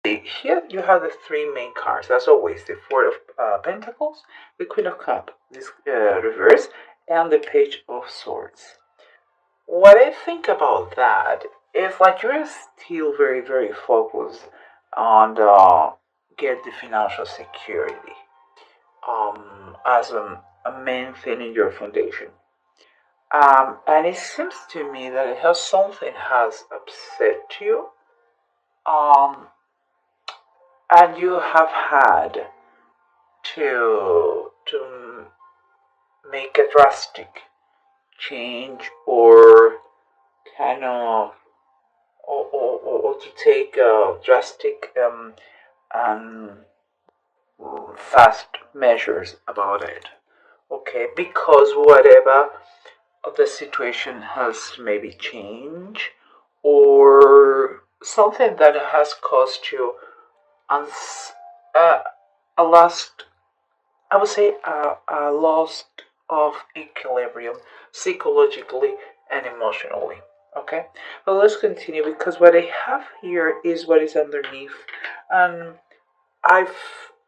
Here you have the three main cards. As always, the Four of Pentacles, the Queen of Cups, this reverse, and the Page of Swords. What I think about that is like you're still very, very focused on get the financial security as a main thing in your foundation. And it seems to me that it has something has upset you, um, and you have had to make a drastic change or kind of or to take drastic and fast measures about it. Okay, because whatever the situation has maybe changed or something that has caused you uns- uh, a lost, I would say a loss of equilibrium psychologically and emotionally. Okay, but let's continue because what I have here is what is underneath, and I've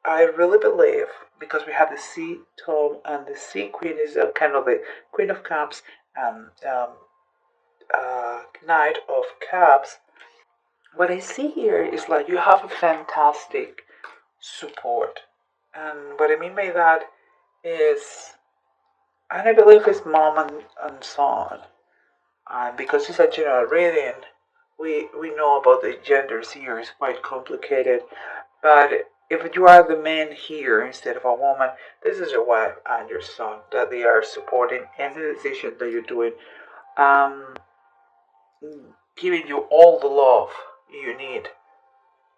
I really believe because we have the Sea Tome and the Sea Queen is a kind of the Queen of Cups and Knight of Cups. What I see here is like you have a fantastic support, and what I mean by that is, and I believe it's mom and son, and because it's a general reading, we know about the genders here is quite complicated. But if you are the man here instead of a woman, this is your wife and your son that they are supporting any decision that you're doing, um, giving you all the love you need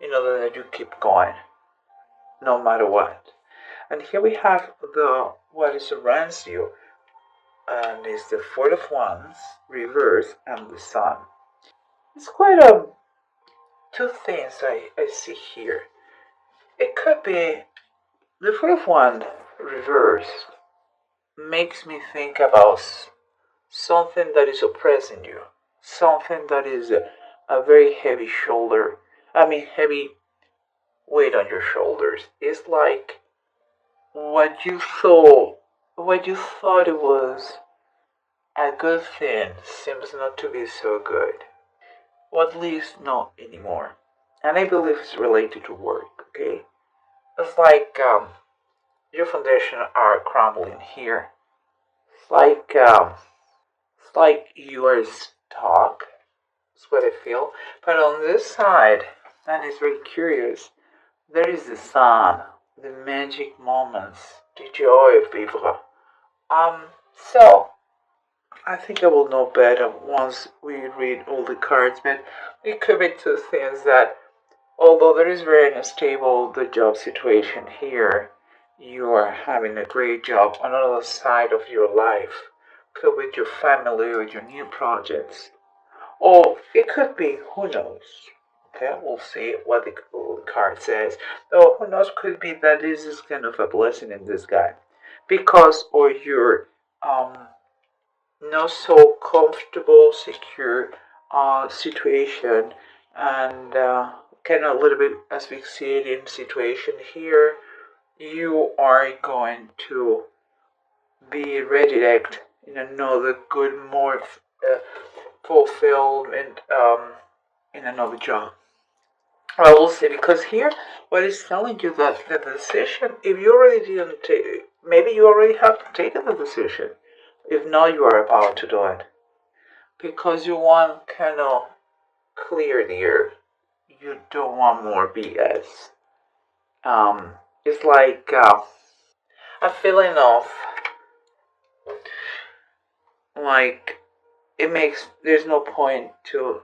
in order that you keep going, no matter what. And here we have the what surrounds you, and is the Four of Wands reverse and the Sun. It's quite two things I see here. It could be the Four of Wands reverse makes me think about something that is oppressing you, something that is a very heavy shoulder. I mean, heavy weight on your shoulders. It's like what you thought it was a good thing seems not to be so good, or at least not anymore. And I believe it's related to work. Okay, it's like your foundation are crumbling here. It's like you are stuck. That's what I feel. But on this side, and it's very curious, there is the sun, the magic moments, the joy of vivre. So I think I will know better once we read all the cards, but it could be two things that although there is very unstable the job situation here, you are having a great job on another side of your life. Could be with your family or your new projects. Or it could be, who knows? Okay, we'll see what the card says. Oh, who knows? Could be that this is kind of a blessing in disguise, because or you're not so comfortable, secure situation, and kind of a little bit asphyxiating situation here. You are going to be redirect in another good, more fulfillment in another job. I will say because here, what is telling you that the decision, if you already didn't take, maybe you already have taken the decision. If not, you are about to do it because you want kind of clear the air. You don't want more BS. It's like a feeling of like it makes there's no point to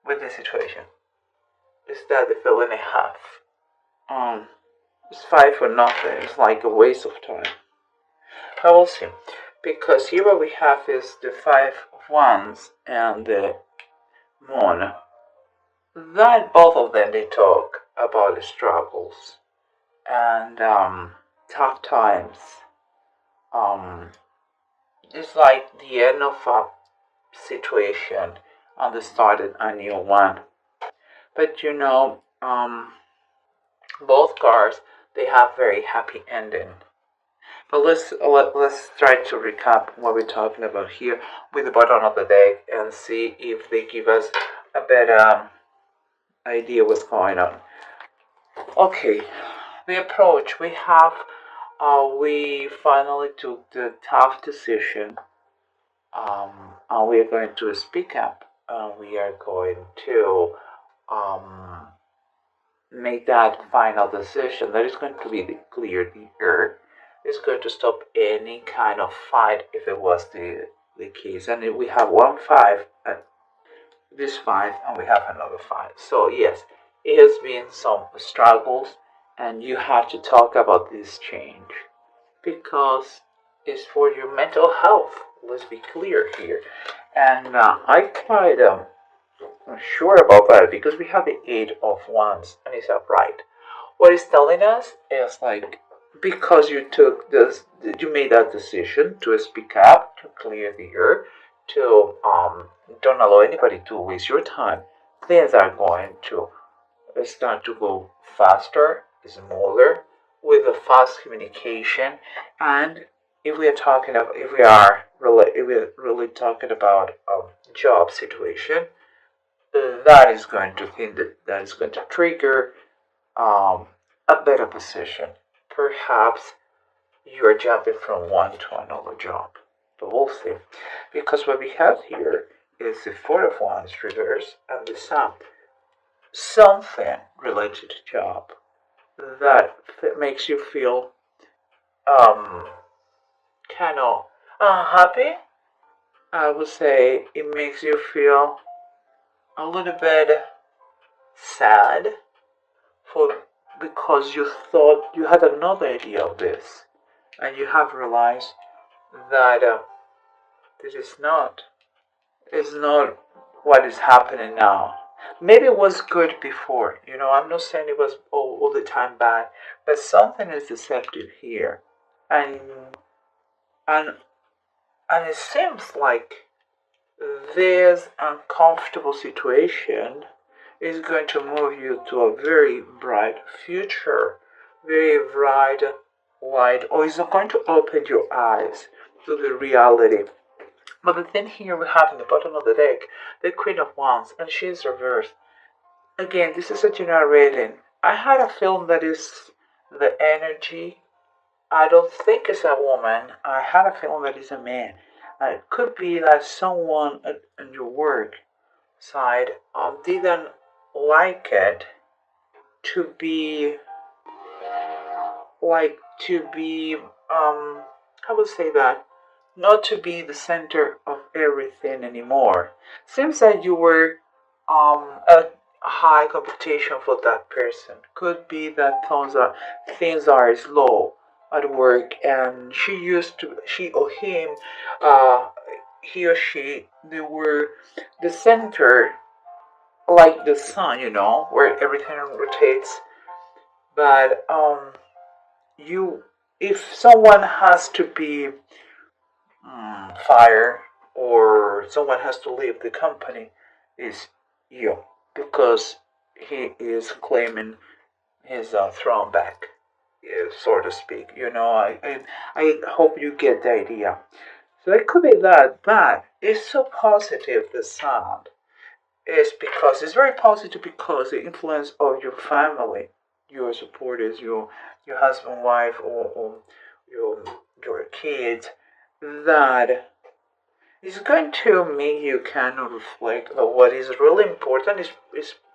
with the situation. Is that the feeling I have? It's fight for nothing. It's like a waste of time. I will see. Because here what we have is the Five of Wands and the Moon. That both of them they talk about the struggles and tough times. Um, it's like the end of a situation and the start of a new one. But you know, Both cards, they have very happy ending. But let's try to recap what we're talking about here with the bottom of the deck and see if they give us a better idea what's going on. Okay, the approach we have. We finally took the tough decision, and we are going to speak up. We are going to um, make that final decision that is going to be clear the air. It's going to stop any kind of fight if it was the case. And if we have 1-5, this fight, and we have another fight. So yes, it has been some struggles, and you have to talk about this change because it's for your mental health. Let's be clear here. And I quite sure about that because we have the Eight of Wands and it's upright. What it's telling us is like because you took this, you made that decision to speak up, to clear the air, to don't allow anybody to waste your time. Things are going to start to go faster, smoother, with a fast communication. And if we are talking about, if we're really talking about job situation, that is going to think that is going to trigger um, a better position. Perhaps you are jumping from one to another job, but we'll see. Because what we have here is the Four of Wands reverse and the Sun. Something related to job that makes you feel um kind of unhappy. I would say it makes you feel a little bit sad for because you thought you had another idea of this and you have realized that this is not what is happening now. Maybe it was good before, I'm not saying it was all the time bad, but something is deceptive here. And and and it seems like this uncomfortable situation is going to move you to a very bright future, very bright light, or is going to open your eyes to the reality. But the thing here we have in the bottom of the deck, the Queen of Wands, and she is reversed. Again, this is a general reading. I had a feeling that is the energy. I don't think it's a woman. I had a feeling that it's a man. It could be that someone at your work side didn't like it to be to be I would say that not to be the center of everything anymore. Seems that you were a high competition for that person. Could be that things are slow at work, and she or him, uh, he or she, they were the center, like the sun, where everything rotates. But you, if someone has to be fired or someone has to leave the company, is you because he is claiming his throne back, so to speak. I hope you get the idea. So it could be that, but it's so positive. The sound is because it's very positive because the influence of your family, your supporters, your husband, wife, or your your kids, that is going to make you kind of reflect on what is really important.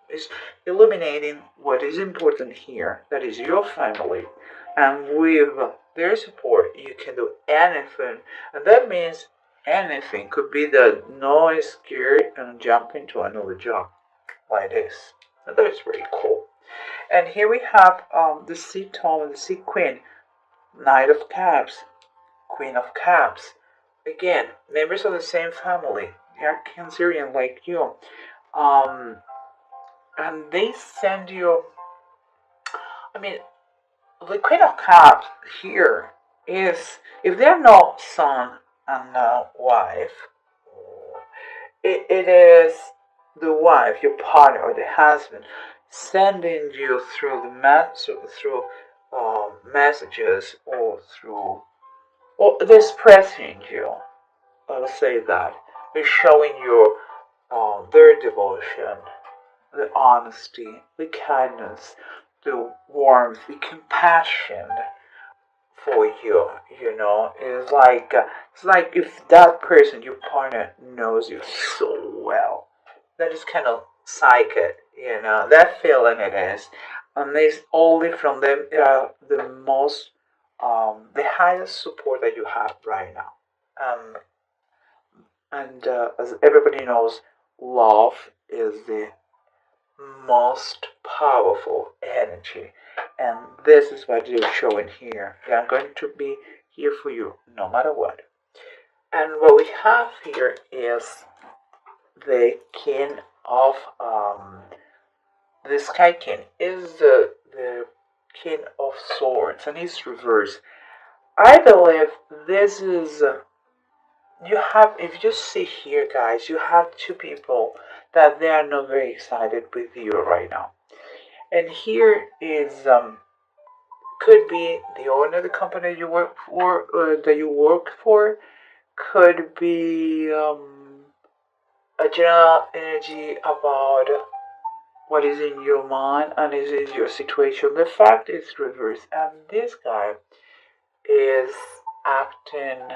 Is illuminating what is important here. That is your family, and with their support, you can do anything, and that means anything could be that no is scared and jump into another job like this. And that is very cool. And here we have the Sea Tome and the Sea Queen, Knight of Cups, Queen of Cups. Again, members of the same family. They are Cancerian like you. Um, and they send you. I mean, the Queen of Cups here is if they're no son and no wife, it is the wife, your partner, or the husband. sending you through through messages or through or expressing you. I'll say that they're showing you their devotion, the honesty, the kindness, the warmth, the compassion for you. You know, it's like if that person, your partner, knows you so well, that is kind of psychic. You know, that feeling it is, and it's only from them the most, the highest support that you have right now. Um, and as everybody knows, love is the most powerful energy. And this is what you're showing here. They are going to be here for you no matter what. And what we have here is the king of the sky king is the king of swords, and he's reversed. I believe this is you have, if you see here, guys, you have two people that they are not very excited with you right now. And here is could be the owner of the company you work for, that you work for, could be a general energy about what is in your mind and is in your situation. The fact is reversed, and this guy is acting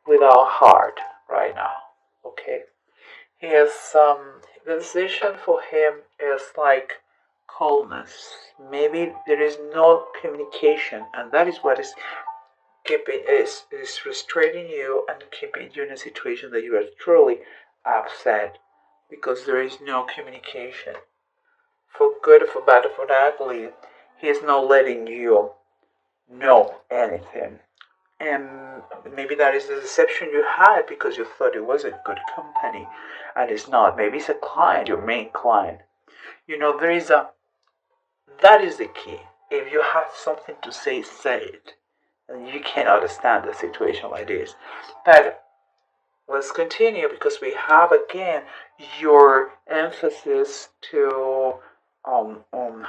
without heart right now. Okay, he is the decision for him is like coldness. Maybe there is no communication, and that is what is keeping is frustrating you and keeping you in a situation that you are truly upset because there is no communication. For good or for bad or for ugly, he is not letting you know anything. And maybe that is the deception you had because you thought it was a good company and it's not. Maybe it's a client, your main client. You know, that is the key. If you have something to say, say it. And you can understand the situation like this. But let's continue because we have again your emphasis to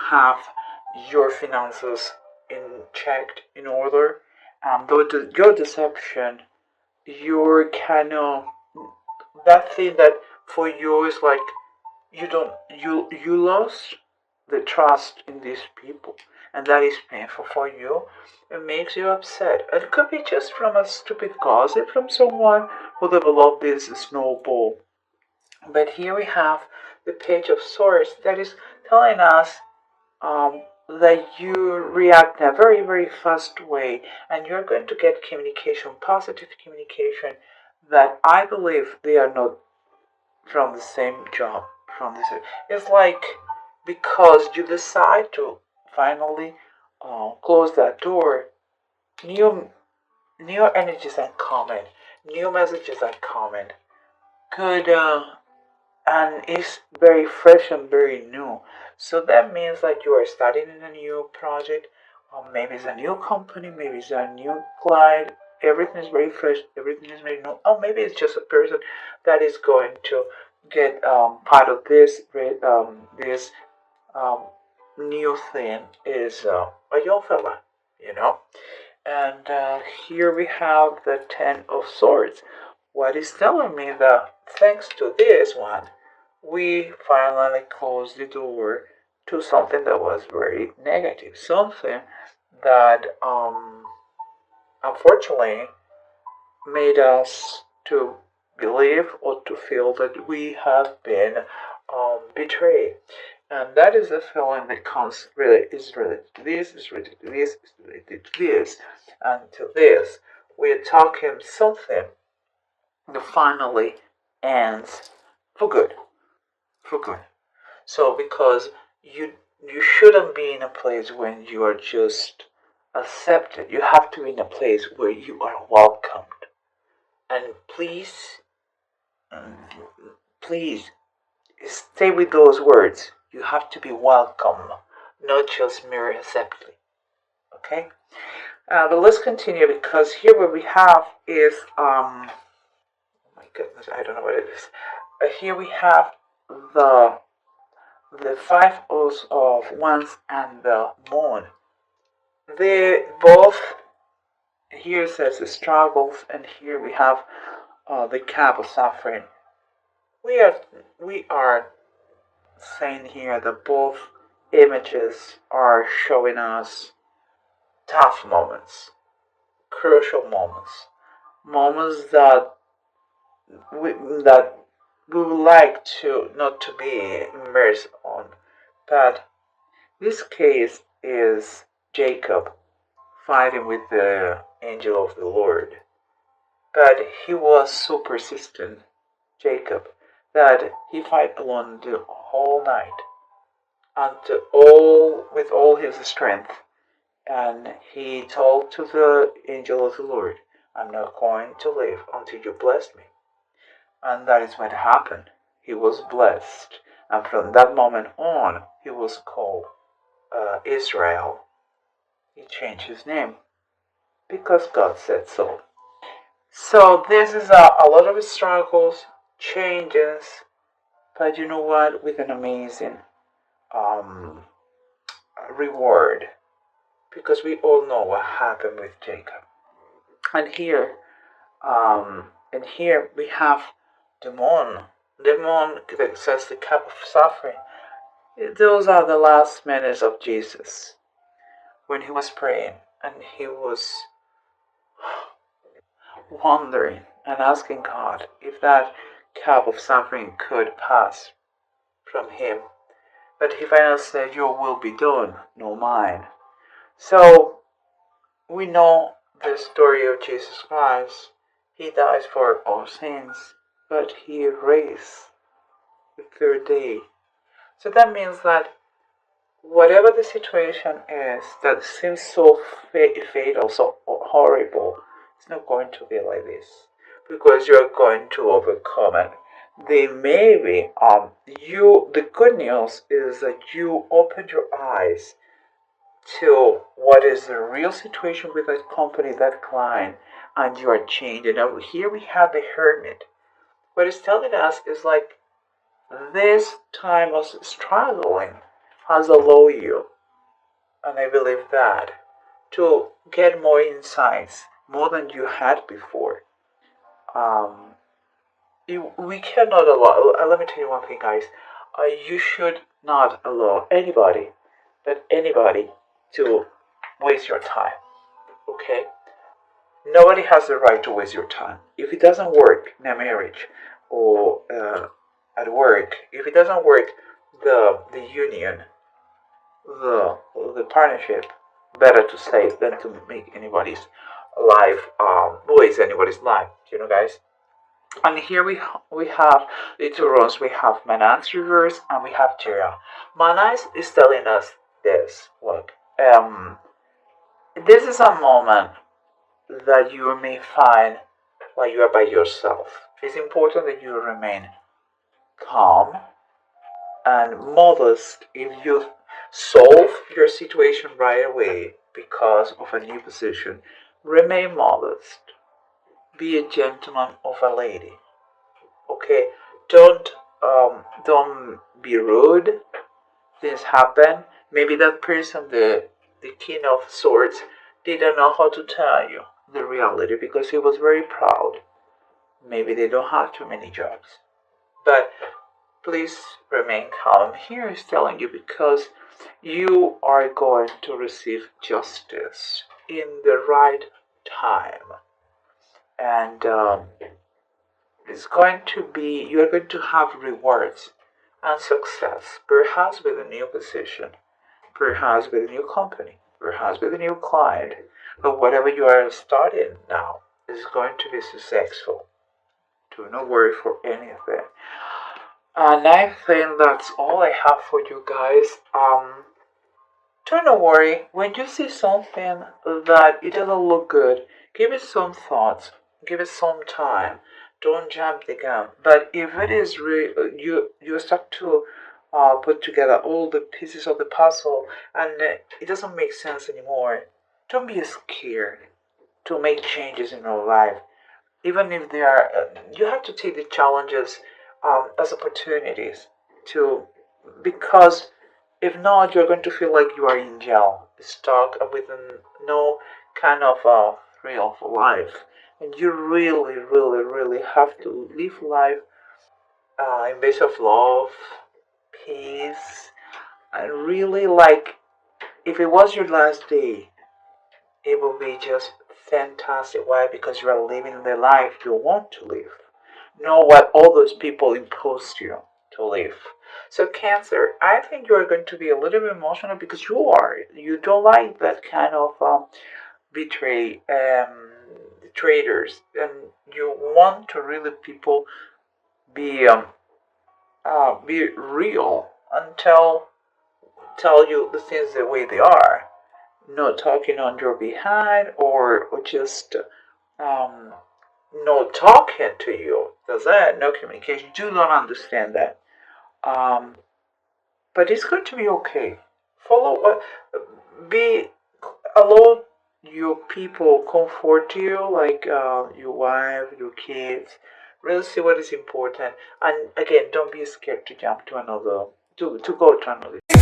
have your finances in checked in order. Though your deception, your kind of that thing that for you is like you don't you lost the trust in these people, and that is painful for you. It makes you upset. It could be just from a stupid gossip from someone who developed this snowball. But here we have the page of swords that is telling us that you react in a very, very fast way, and you're going to get communication, positive communication, that I believe they are not from the same job. From the same, it's like because you decide to finally close that door, new new energies are coming, new messages are coming. Good and it's very fresh and very new. So that means that you are starting in a new project, or maybe it's a new company, maybe it's a new client. Everything is very fresh, everything is very new. Or maybe it's just a person that is going to get part of this um, new thing is a young fella, you know. And here we have the Ten of Swords. What is telling me that thanks to this one, we finally closed the door to something that was very negative, something that unfortunately made us to believe or to feel that we have been betrayed. And that is the feeling that comes really is related to this, is related to this, is related to this, and to this. We're talking something that finally ends for good. For good. So because you shouldn't be in a place when you are just accepted. You have to be in a place where you are welcomed. And please, mm, please stay with those words. You have to be welcome, not just mere accepted. Okay? But let's continue because here what we have is oh my goodness, I don't know what it is. Here we have the the five O's of wands and the moon. They both, here says the struggles, and here we have the cup of suffering. We are we are saying here that both images are showing us tough moments, crucial moments, moments we, that we would like to not to be immersed on. But this case is Jacob fighting with the angel of the Lord. But he was so persistent, Jacob, that he fight alone the whole night and all with all his strength. And he told to the angel of the Lord, I'm not going to live until you bless me. And that is what happened. He was blessed. And from that moment on, he was called Israel. He changed his name because God said so. So this is a lot of struggles, changes, but you know what? With an amazing um, reward, because we all know what happened with Jacob. And here we have the moon. The moon that says the cup of suffering. Those are the last minutes of Jesus when he was praying and he was wondering and asking God if that cup of suffering could pass from him. But he finally said, Your will be done, no mine. So we know the story of Jesus Christ. He dies for our sins, but he raised the third day. So that means that whatever the situation is that seems so fatal, so horrible, it's not going to be like this because you're going to overcome it. They maybe you the good news is that you opened your eyes to what is the real situation with that company, that client, and you are changing. Now here we have the hermit. What it's telling us is like this time of struggling has allowed you, and I believe that, to get more insights, more than you had before. Um, we cannot allow, let me tell you one thing, guys. You should not allow anybody, but anybody, to waste your time, okay? Nobody has the right to waste your time. If it doesn't work in a marriage or at work, if it doesn't work, the union, the partnership, better to say than to make anybody's life waste anybody's life. You know, guys. And here we have the two rows. We have Manans reverse and we have Jira. Manans is telling us this. Look, this is a moment that you may find while you are by yourself. It's important that you remain calm and modest. If you solve your situation right away because of a new position, remain modest. Be a gentleman of a lady. Okay, don't be rude. Things happen. Maybe that person, the king of swords, didn't know how to tell you the reality because he was very proud. Maybe they don't have too many jobs. But please remain calm. Here is telling you because you are going to receive justice in the right time. And it's going to be, you're going to have rewards and success, perhaps with a new position, perhaps with a new company, perhaps with a new client. But whatever you are starting now is going to be successful. Do not worry for anything. And I think that's all I have for you guys. Do not worry. When you see something that it doesn't look good, give it some thoughts. Give it some time. Don't jump the gun. But if it is real, you start to put together all the pieces of the puzzle, and it doesn't make sense anymore. Don't be scared to make changes in your life, even if they are. You have to take the challenges as opportunities to because if not, you're going to feel like you are in jail, stuck with no kind of thrill for life. And you really, really, really have to live life in base of love, peace, and really like if it was your last day, it will be just fantastic. Why? Because you are living the life you want to live. Know what all those people imposed you to live. So Cancer, I think you are going to be a little bit emotional because you are. You don't like that kind of betray traitors, and you want to really people be real and tell you the things the way they are, not talking on your behind or just um, no talking to you. Does that no communication? Do not understand that. Um, but it's going to be okay. Follow. Be allow your people comfort you, like your wife, your kids. Really see what is important, and again, don't be scared to jump to another to go to another.